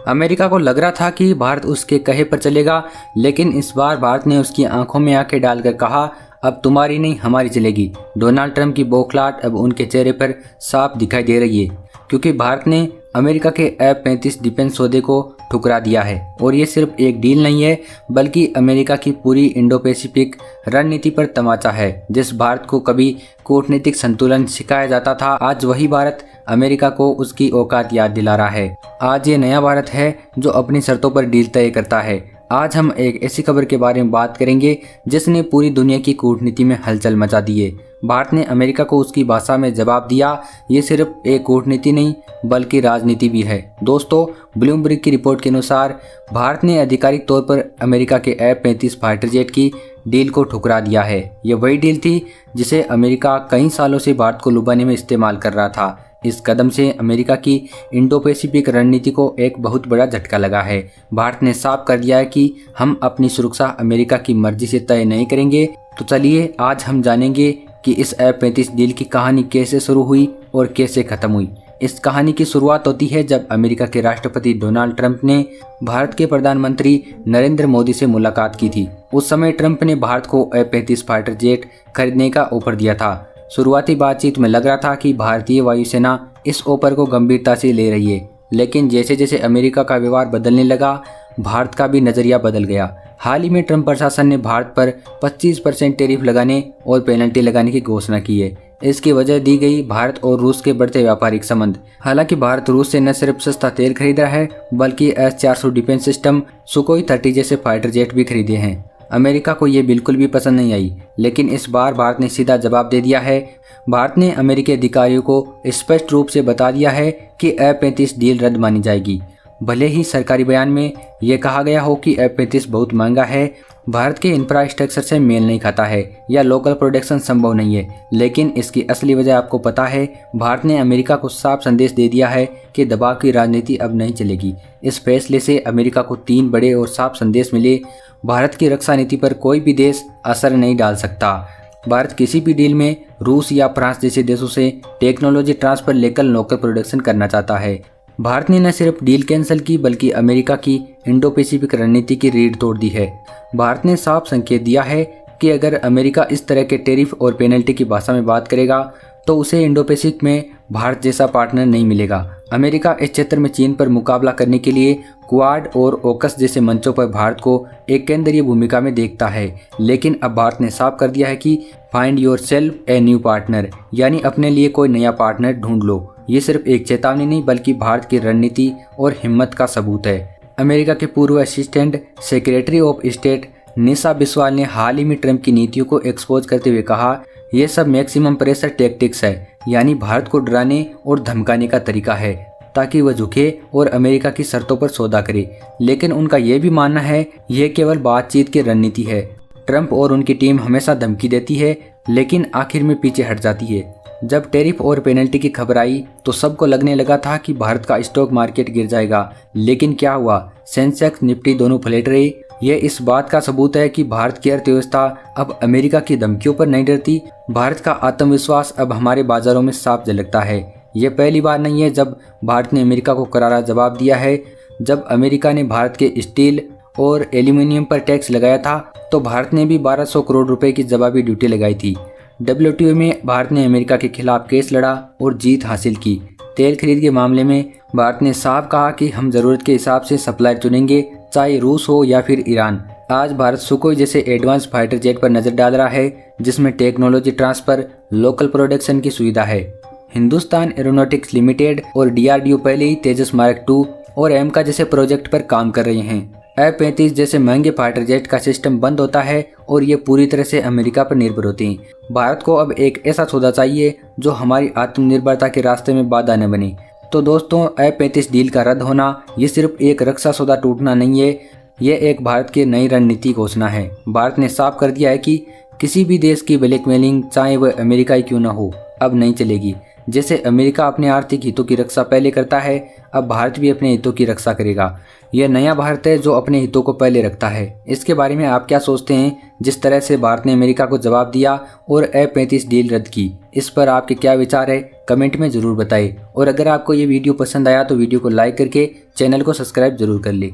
America को लग रहा था कि भारत उसके कहे पर चलेगा, लेकिन इस बार भारत ने उसकी आंखों में आंखें डालकर कहा, अब तुम्हारी नहीं हमारी चलेगी। डोनाल्ड ट्रंप की बौखलाहट अब उनके चेहरे पर साफ दिखाई दे रही है, क्योंकि भारत ने अमेरिका के F-35 डिफेंस सौदे को ठुकरा दिया है। और ये सिर्फ एक डील नहीं है, बल्कि अमेरिका की पूरी इंडो पैसिफिक रणनीति पर तमाचा है। जिस भारत को कभी कूटनीतिक संतुलन सिखाया जाता था, आज वही भारत अमेरिका को उसकी औकात याद दिला रहा है। आज ये नया भारत है जो अपनी शर्तों पर डील तय करता है। आज हम एक ऐसी खबर के बारे में बात करेंगे जिसने पूरी दुनिया की कूटनीति में हलचल मचा दी है। भारत ने अमेरिका को उसकी भाषा में जवाब दिया। ये सिर्फ एक कूटनीति नहीं बल्कि राजनीति भी है। दोस्तों, ब्लूमबर्ग की रिपोर्ट के अनुसार भारत ने आधिकारिक तौर पर अमेरिका के F-35 फाइटर जेट की डील को ठुकरा दिया है। ये वही डील थी जिसे अमेरिका कई सालों से भारत को लुभाने में इस्तेमाल कर रहा था। इस कदम से अमेरिका की इंडो पैसिफिक रणनीति को एक बहुत बड़ा झटका लगा है। भारत ने साफ कर दिया है कि हम अपनी सुरक्षा अमेरिका की मर्जी से तय नहीं करेंगे। तो चलिए आज हम जानेंगे कि इस F-35 डील की कहानी कैसे शुरू हुई और कैसे खत्म हुई। इस कहानी की शुरुआत होती है जब अमेरिका के राष्ट्रपति डोनाल्ड ट्रंप ने भारत के प्रधानमंत्री नरेंद्र मोदी से मुलाकात की थी। उस समय ट्रंप ने भारत को F-35 फाइटर जेट खरीदने का ऑफर दिया था। शुरुआती बातचीत में लग रहा था कि भारतीय वायुसेना इस ऑफर को गंभीरता से ले रही है, लेकिन जैसे जैसे अमेरिका का व्यवहार बदलने लगा, भारत का भी नजरिया बदल गया। हाल ही में ट्रंप प्रशासन ने भारत पर 25% टैरिफ लगाने और पेनल्टी लगाने की घोषणा की है। इसकी वजह दी गई भारत और रूस के बढ़ते व्यापारिक संबंध। हालांकि भारत रूस से न सिर्फ सस्ता तेल खरीद रहा है, बल्कि S-400 डिफेंस सिस्टम, सुकोई 30 जैसे फाइटर जेट भी खरीदे हैं। अमेरिका को ये बिल्कुल भी पसंद नहीं आई, लेकिन इस बार भारत ने सीधा जवाब दे दिया है। भारत ने अमेरिकी अधिकारियों को स्पष्ट रूप से बता दिया है कि F-35 डील रद्द मानी जाएगी। भले ही सरकारी बयान में यह कहा गया हो कि F-35 बहुत महंगा है, भारत के इंफ्रास्ट्रक्चर से मेल नहीं खाता है या लोकल प्रोडक्शन संभव नहीं है, लेकिन इसकी असली वजह आपको पता है। भारत ने अमेरिका को साफ संदेश दे दिया है कि दबाव की राजनीति अब नहीं चलेगी। इस फैसले से अमेरिका को 3 बड़े और साफ संदेश मिले। भारत की रक्षा नीति पर कोई भी देश असर नहीं डाल सकता। भारत किसी भी डील में रूस या फ्रांस जैसे देशों से टेक्नोलॉजी ट्रांसफर लेकर लोकल प्रोडक्शन करना चाहता है। भारत ने न सिर्फ डील कैंसिल की, बल्कि अमेरिका की इंडो पैसिफिक रणनीति की रीढ़ तोड़ दी है। भारत ने साफ संकेत दिया है कि अगर अमेरिका इस तरह के टैरिफ और पेनल्टी की भाषा में बात करेगा तो उसे इंडो पैसिफिक में भारत जैसा पार्टनर नहीं मिलेगा। अमेरिका इस क्षेत्र में चीन पर मुकाबला करने के लिए क्वाड और ओकस जैसे मंचों पर भारत को एक केंद्रीय भूमिका में देखता है, लेकिन अब भारत ने साफ कर दिया है कि find yourself a new partner, यानी अपने लिए कोई नया पार्टनर ढूंढ लो। ये सिर्फ एक चेतावनी नहीं बल्कि भारत की रणनीति और हिम्मत का सबूत है। अमेरिका के पूर्व असिस्टेंट सेक्रेटरी ऑफ स्टेट निशा बिस्वाल ने हाल ही में ट्रंप की नीतियों को एक्सपोज करते हुए कहा, यह सब मैक्सिमम प्रेशर टैक्टिक्स है, यानी भारत को डराने और धमकाने का तरीका है ताकि वह झुके और अमेरिका की शर्तों पर सौदा करे। लेकिन उनका यह भी मानना है यह केवल बातचीत की रणनीति है। ट्रंप और उनकी टीम हमेशा धमकी देती है, लेकिन आखिर में पीछे हट जाती है। जब टैरिफ और पेनल्टी की खबर आई तो सबको लगने लगा था कि भारत का स्टॉक मार्केट गिर जाएगा, लेकिन क्या हुआ? सेंसेक्स निफ्टी दोनों पलट रहे। यह इस बात का सबूत है कि भारत की अर्थव्यवस्था अब अमेरिका की धमकियों पर नहीं डरती। भारत का आत्मविश्वास अब हमारे बाजारों में साफ झलकता है। यह पहली बार नहीं है जब भारत ने अमेरिका को करारा जवाब दिया है। जब अमेरिका ने भारत के स्टील और एल्यूमिनियम पर टैक्स लगाया था तो भारत ने भी 1200 करोड़ रुपए की जवाबी ड्यूटी लगाई थी। WTO में भारत ने अमेरिका के खिलाफ केस लड़ा और जीत हासिल की। तेल खरीद के मामले में भारत ने साफ कहा कि हम जरूरत के हिसाब से सप्लायर चुनेंगे, चाहे रूस हो या फिर ईरान। आज भारत सुकोई जैसे एडवांस फाइटर जेट पर नजर डाल रहा है, जिसमें टेक्नोलॉजी ट्रांसफर, लोकल प्रोडक्शन की सुविधा है। हिंदुस्तान एरोनॉटिक्स लिमिटेड और DRDO पहले ही तेजस मार्क 2 और एमका जैसे प्रोजेक्ट पर काम कर रहे हैं। F-35 जैसे महंगे फाइटर जेट का सिस्टम बंद होता है और ये पूरी तरह से अमेरिका पर निर्भर होते हैं। भारत को अब एक ऐसा सौदा चाहिए जो हमारी आत्मनिर्भरता के रास्ते में बाधा न बने। तो दोस्तों, F-35 डील का रद्द होना ये सिर्फ एक रक्षा सौदा टूटना नहीं है, ये एक भारत की नई रणनीति घोषणा है। भारत ने साफ कर दिया है कि किसी भी देश की ब्लैकमेलिंग, चाहे वह अमेरिका ही क्यों न हो, अब नहीं चलेगी। जैसे अमेरिका अपने आर्थिक हितों की रक्षा पहले करता है, अब भारत भी अपने हितों की रक्षा करेगा। यह नया भारत है जो अपने हितों को पहले रखता है। इसके बारे में आप क्या सोचते हैं? जिस तरह से भारत ने अमेरिका को जवाब दिया और F-35 डील रद्द की, इस पर आपके क्या विचार है? कमेंट में ज़रूर बताएं। और अगर आपको ये वीडियो पसंद आया तो वीडियो को लाइक करके चैनल को सब्सक्राइब ज़रूर कर लें।